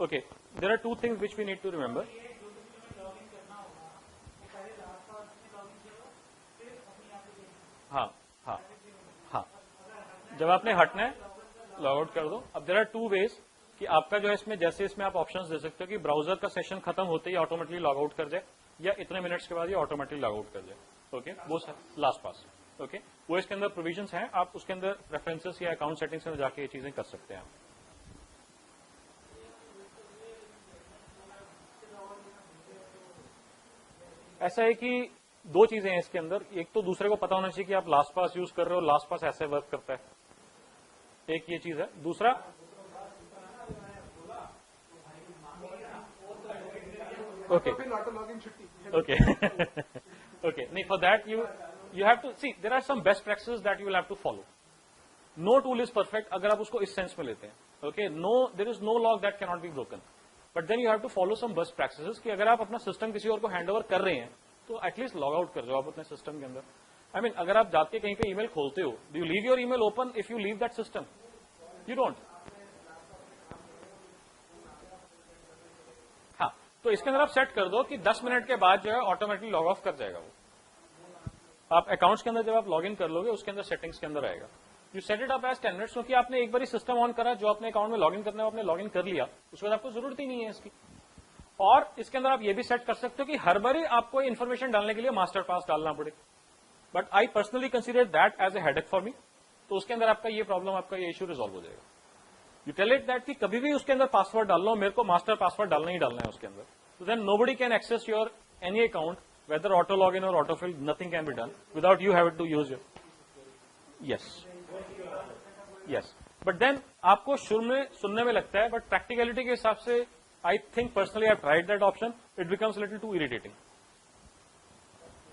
Okay, there are two things which we need to remember. हाँ हाँ हाँ, जब आपने हटना है लॉग आउट कर दो. अब देयर आर टू वेज कि आपका जो है इसमें, जैसे इसमें आप ऑप्शंस दे सकते हो कि ब्राउजर का सेशन खत्म होते ही ऑटोमेटिकली लॉग आउट कर जाए, या इतने मिनट्स के बाद ये ऑटोमेटिकली लॉग आउट कर जाए. ओके, वो लास्ट पास. ओके, वो इसके अंदर प्रोविजंस हैं, आप उसके अंदर रेफरेंसेस या अकाउंट सेटिंग्स में जाके ये चीजें कर सकते हैं. ऐसा है कि दो चीजें हैं इसके अंदर. एक तो दूसरे को पता होना चाहिए कि आप लास्ट पास यूज कर रहे हो, लास्ट पास ऐसे वर्क करता है. एक ये चीज है. दूसरा, ओके ओके ओके, नहीं, for that you have to see there are some best practices that you will have to follow. No tool is perfect अगर आप उसको इस सेंस में लेते हैं. Okay, no, there is no log that can not be broken, but then you have to follow some best practices कि अगर आप अपना सिस्टम किसी और को हैंड ओवर कर रहे हैं तो एटलीस्ट लॉग आउट कर जाओ आप अपने सिस्टम के अंदर. आई मीन, अगर आप जाके कहीं पे ईमेल खोलते हो, do you leave your email open if you leave that system? You don't. हाँ, तो इसके अंदर आप सेट कर दो कि 10 मिनट के बाद जो है ऑटोमेटिकली लॉग ऑफ कर जाएगा वो. आप अकाउंट्स के अंदर जब आप लॉग इन कर लोगे उसके अंदर सेटिंग्स के अंदर आएगा. You set it up as 10 minutes, क्योंकि आपने एक बार सिस्टम ऑन करा, जो अपने अकाउंट में लॉग इन करना है आपने लॉग इन कर लिया, उसके बाद आपको जरूरत ही नहीं है इसकी. और इसके अंदर आप ये भी सेट कर सकते हो कि हर बार आपको इन्फॉर्मेशन डालने के लिए मास्टर पास डालना पड़े. But I personally consider that as a headache for me. तो उसके अंदर आपका ये प्रॉब्लम, आपका ये इशू रिजॉल्व हो जाएगा. यू टेल इट दैट कि कभी भी उसके अंदर पासवर्ड डाल लो, मेरे को मास्टर पासवर्ड डालना ही डालना है उसके अंदर. So then nobody can access your any account, whether auto login or autofill, nothing can be done without you having to use your. Yes, yes. But then आपको शुरू में सुनने में लगता है, but practicality के हिसाब से I think personally I've tried that option, it becomes a little too irritating.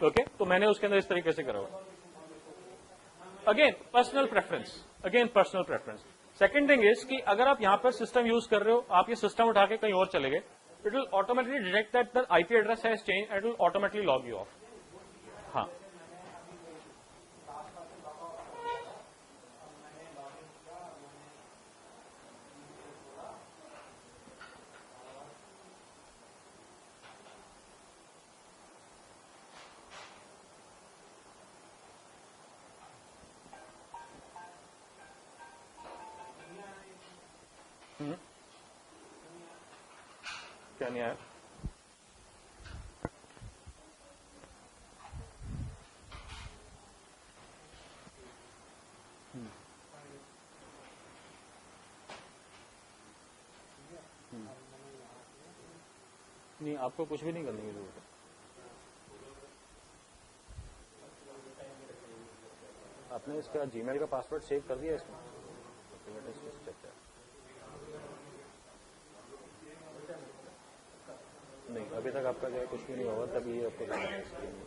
Okay, तो मैंने उसके अंदर इस तरीके से करा हुआ. Again personal preference, again personal preference. Second thing is कि अगर आप यहाँ पर सिस्टम यूज कर रहे हो, आप ये सिस्टम उठा के कहीं और चले गए, it will automatically detect that the IP address has changed and it will automatically log you off. हाँ, क्या नहीं आया? नहीं, आपको कुछ भी नहीं करने की जरूरत है. आपने इसका जीमेल का पासवर्ड सेव कर दिया इसमें? नहीं, अभी तक आपका जो है कुछ भी नहीं होगा, तभी ये आपको करना है स्क्रीन में.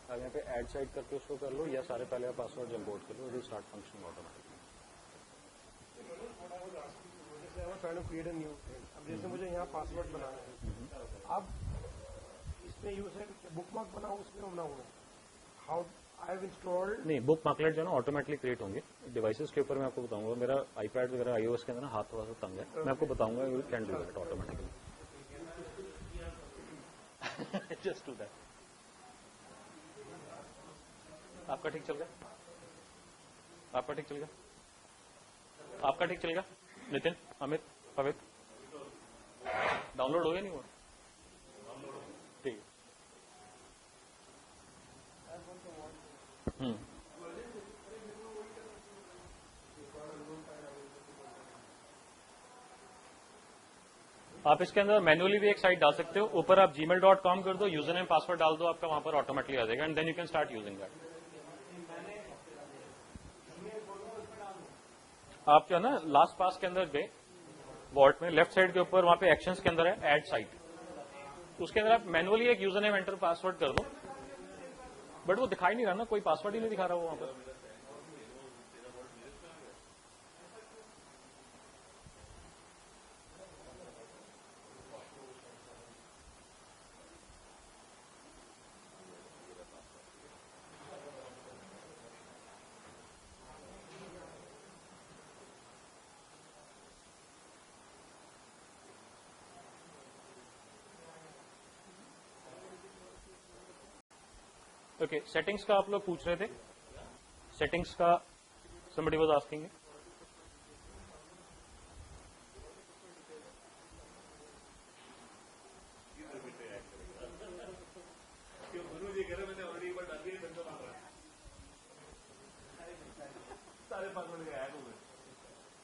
अब यहाँ पे ऐड साइड करके उसको कर लो, या सारे पहले आप पासवर्ड इंपोर्ट कर लो, it will start functioning automatically. अब जैसे मुझे यहाँ पासवर्ड बनाना है, अब इसमें यूज है बुकमार्क बनाऊँ, उसमें बनाऊँ. How I have installed. नहीं, बुक मार्कलेट जो है ना ऑटोमेटिकली क्रिएट होंगे. डिवाइसेस के ऊपर मैं आपको बताऊंगा. मेरा आईपैड वगैरह iOS के अंदर ना हाथ थोड़ा सा तंग है, मैं आपको बताऊंगा. You can do that automatically. Just do that. आपका ठीक चल गया? आपका ठीक चल गया? आपका ठीक चल गया? नितिन, अमित, पवित, डाउनलोड हो गया नहीं हुआ? ठीक है. आप इसके अंदर मैन्युअली भी एक साइट डाल सकते हो. ऊपर आप gmail.com कर दो, यूजर नेम पासवर्ड डाल दो, आपका वहां पर ऑटोमेटिकली आ जाएगा, and then you can start using that. आप जो है ना लास्ट पास के अंदर गए, वॉल्ट में लेफ्ट साइड के ऊपर वहां पे एक्शंस के अंदर है ऐड साइट, उसके अंदर आप मैन्युअली एक यूजर नेम एंटर पासवर्ड कर दो. बट वो दिखाई नहीं रहा ना, कोई पासवर्ड ही नहीं दिखा रहा वो वहां पर. ओके, सेटिंग्स का आप लोग पूछ रहे थे, सेटिंग्स का somebody was asking me.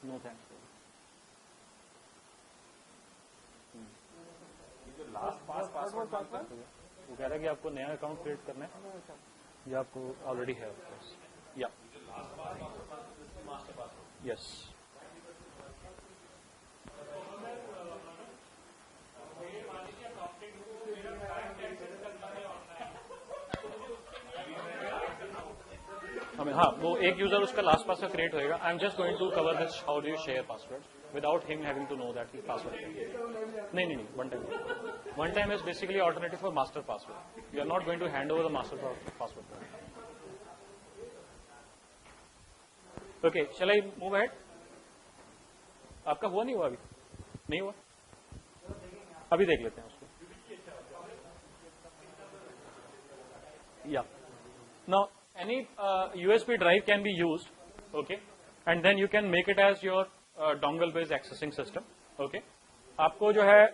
No thanks. वो कह रहा है कि आपको नया अकाउंट क्रिएट करना है या आपको ऑलरेडी है? या यस, हाँ, वो एक यूजर उसका लास्ट पासवर्ड क्रिएट होएगा. I am just going to cover this, how do you share password without him having to know that he password. नहीं, one time is basically alternative for master password. You are not going to hand over the master password. Okay, shall I move ahead? आपका हुआ नहीं हुआ? अभी नहीं हुआ, अभी देख लेते हैं उसको. या now any USB drive can be used, okay, and then you can make it as your dongle based accessing system. Okay, आपको जो है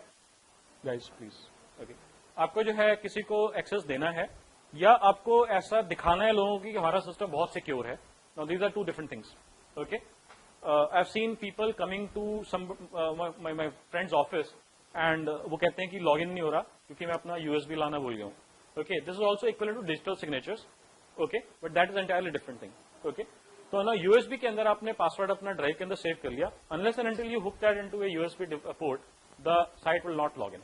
guys please, okay, आपको जो है किसी को एक्सेस देना है या आपको ऐसा दिखाना है लोगों की कि हमारा सिस्टम बहुत सिक्योर है. Now these are two different things. Okay, I've seen people coming to some my friend's office and वो कहते हैं कि लॉगिन नहीं हो रहा क्योंकि मैं अपना USB लाना भूल गया हूँ. Okay, this is also equivalent to digital signatures. Okay, but that is entirely different thing. Okay, तो ना यूएसबी के अंदर आपने पासवर्ड अपना ड्राइव के अंदर सेव कर लिया, unless and until you hook that into a USB port the site will not log in.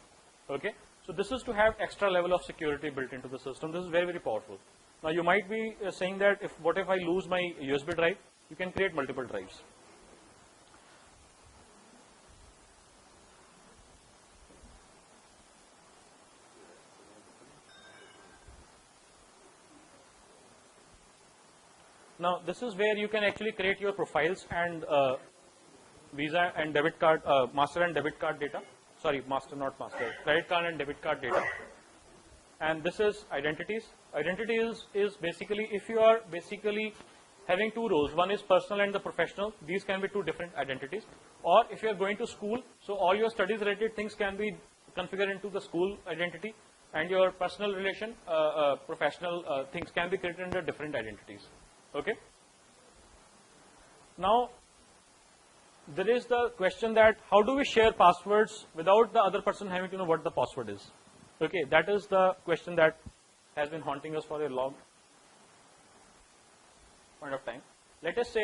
Okay, so this is to have extra level of security built into the system. This is very very powerful. Now you might be saying that if what if I lose my USB drive, you can create multiple drives. Now this is where you can actually create your profiles and Visa and debit card, master and debit card data. Sorry, master not master, credit card and debit card data. And this is identities. Identity is basically if you are basically having two roles, one is personal and the professional. These can be two different identities. Or if you are going to school, so all your studies related things can be configured into the school identity, and your personal relation, professional things can be created under different identities. Okay. Now, there is the question that how do we share passwords without the other person having to know what the password is? Okay, that is the question that has been haunting us for a long point of time. Let us say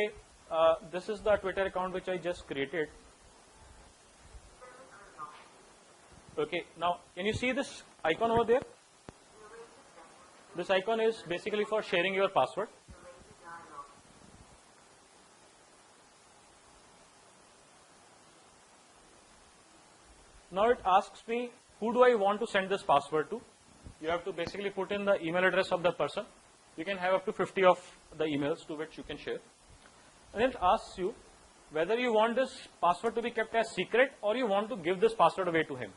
this is the Twitter account which I just created. Okay, now can you see this icon over there? This icon is basically for sharing your password. Now it asks me, who do I want to send this password to? You have to basically put in the email address of the person. You can have up to 50 of the emails to which you can share. And it asks you whether you want this password to be kept as secret or you want to give this password away to him.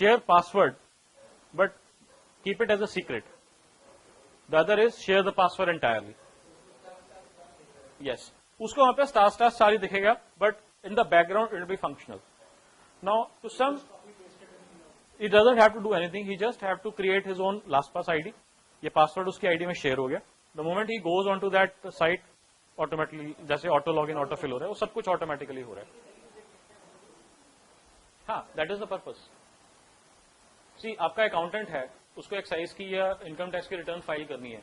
Share password, but keep it as a secret. The other is share the password entirely. Yes. उसको वहाँ पे star star सारी दिखेगा, but in the background it will be functional. Now to some, he doesn't have to do anything. He just have to create his own LastPass ID. ये password उसकी ID में share हो गया. The moment he goes onto that site, automatically जैसे auto login, auto fill हो रहा है, वो सब कुछ automatically हो रहा है. हाँ, that is the purpose. See, आपका accountant है, उसको excise की या income tax की return file करनी है.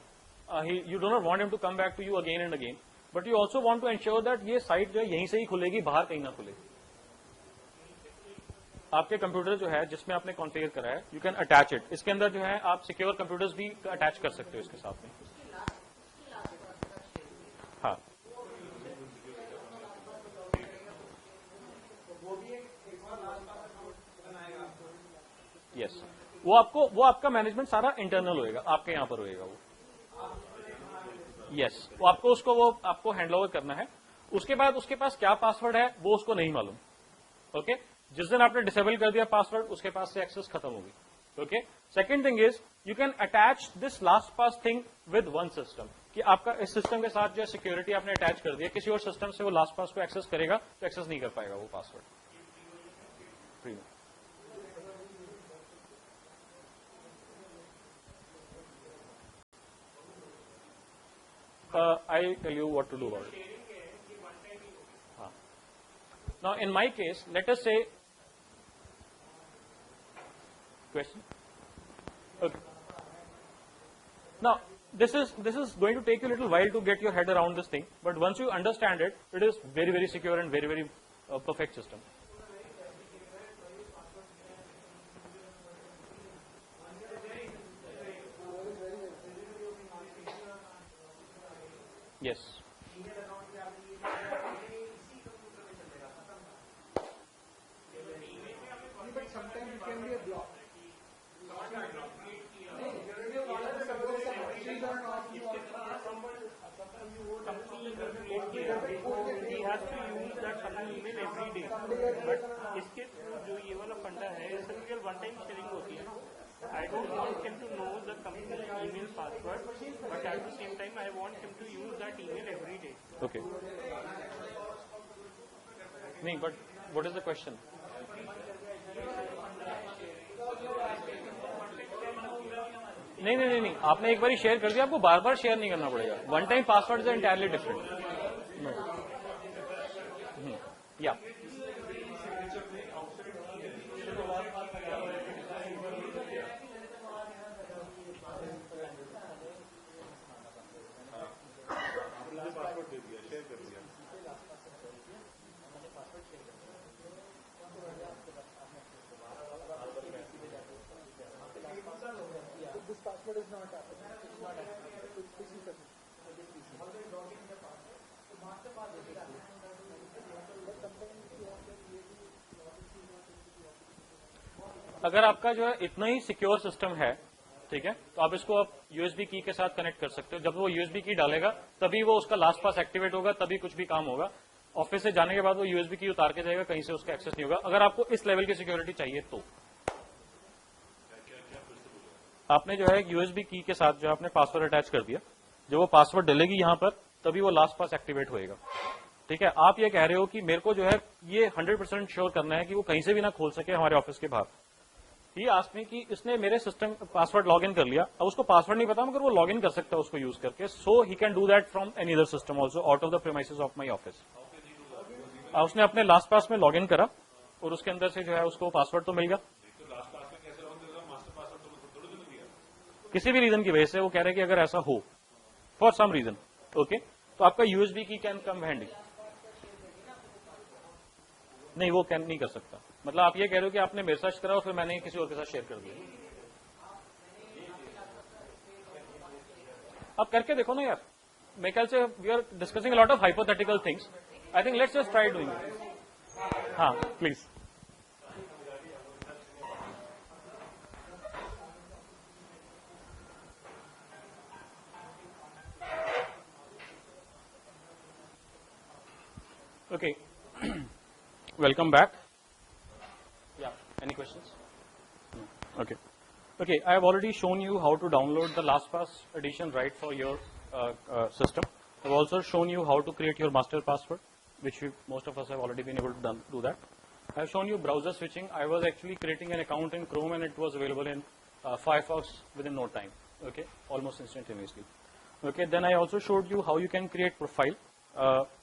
You do not want him to come back to you again and again. But you also want to ensure that ये site जो है यहीं से ही खुलेगी, बाहर कहीं ना खुले. आपके कंप्यूटर जो है जिसमें आपने कॉन्फ़िगर करा है, यू कैन अटैच इट. इसके अंदर जो है आप सिक्योर कंप्यूटर्स भी अटैच कर सकते हो इसके साथ में. हाँ, यस, वो आपका मैनेजमेंट सारा इंटरनल होएगा, आपके यहाँ पर होएगा वो. यस, वो आपको हैंडओवर करना है. उसके बाद उसके पास क्या पासवर्ड है वो उसको नहीं मालूम. ओके, जिस दिन आपने डिसेबल कर दिया पासवर्ड, उसके पास से एक्सेस खत्म होगी. Okay. Second thing is you can attach this LastPass thing with one system. कि आपका इस सिस्टम के साथ जो है सिक्योरिटी आपने अटैच कर दिया, किसी और सिस्टम से वो LastPass को एक्सेस करेगा तो एक्सेस नहीं कर पाएगा वो password. I'll tell you what to do about it. Now, in my case, let us say, question. Okay. Now, this is going to take you a little while to get your head around this thing, but once you understand it, it is very, very secure and very, very perfect system. Yes. But sometimes it can be a block. He has to use that company email every day. But इसके जो ये वाला फंडा है, इसमें केवल one time sharing होती है ना. I don't want him to know the company email password, but at the same time I want him to use that email every day. Okay. नहीं, but what is the question? नहीं, आपने एक बार share कर दिया, आपको बार बार share नहीं करना पड़ेगा. One time password is entirely different. या This password is not active. अगर आपका जो है इतना ही सिक्योर सिस्टम है, ठीक है, तो आप इसको आप यूएसबी की के साथ कनेक्ट कर सकते हो. जब वो यूएसबी की डालेगा तभी वो उसका LastPass एक्टिवेट होगा, तभी कुछ भी काम होगा. ऑफिस से जाने के बाद वो यूएसबी की उतार के जाएगा, कहीं से उसका एक्सेस नहीं होगा. अगर आपको इस लेवल की सिक्योरिटी चाहिए तो आपने जो है यूएसबी की के साथ जो आपने पासवर्ड अटैच कर दिया, जब वो पासवर्ड डलेगी यहां पर तभी वो LastPass एक्टिवेट होएगा. ठीक है, आप ये कह रहे हो कि मेरे को जो है ये 100% श्योर करना है कि वो कहीं से भी ना खोल सके हमारे ऑफिस के बाहर. ये आस्क मी कि इसने मेरे सिस्टम पासवर्ड लॉग इन कर लिया, अब उसको पासवर्ड नहीं पता मगर वो लॉग इन कर सकता है उसको यूज करके. So he can do that from any other system also out of the premises of my office. उसने अपने LastPass में लॉग इन करा और उसके अंदर से जो है उसको पासवर्ड तो मिल गया. किसी भी रीजन की वजह से वो कह रहे हैं कि अगर ऐसा हो फॉर सम रीजन, ओके, तो आपका यूएसबी की कैन कम हैंडी. नहीं, वो कैन नहीं कर सकता. मतलब आप ये कह रहे हो कि आपने मेरे साथ करा और फिर मैंने किसी और के साथ शेयर कर दिया. अब करके देखो ना यार. मेरे ख्याल से we are discussing a lot of hypothetical things. I think let's just try doing it. हाँ, please. Okay. Welcome back. Yeah. Any questions? No. Okay. Okay. I have already shown you how to download the LastPass edition right for your system. I've also shown you how to create your master password, which most of us have already been able to do that. I have shown you browser switching. I was actually creating an account in Chrome and it was available in Firefox within no time. Okay, almost instantaneously. Okay. Then I also showed you how you can create profile.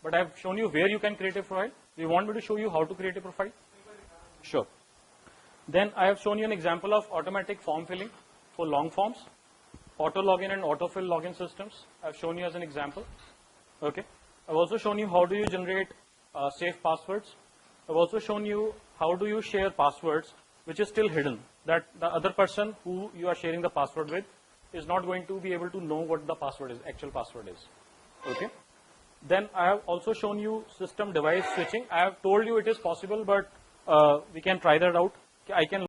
But I have shown you where you can create a profile. Do you want me to show you how to create a profile? Sure. Then I have shown you an example of automatic form filling for long forms, auto login and autofill login systems. I have shown you as an example. Okay. I have also shown you how do you generate safe passwords. I have also shown you how do you share passwords which is still hidden, that the other person who you are sharing the password with is not going to be able to know what the password is, actual password is. Okay. Then I have also shown you system device switching. I have told you it is possible, but we can try that out. I can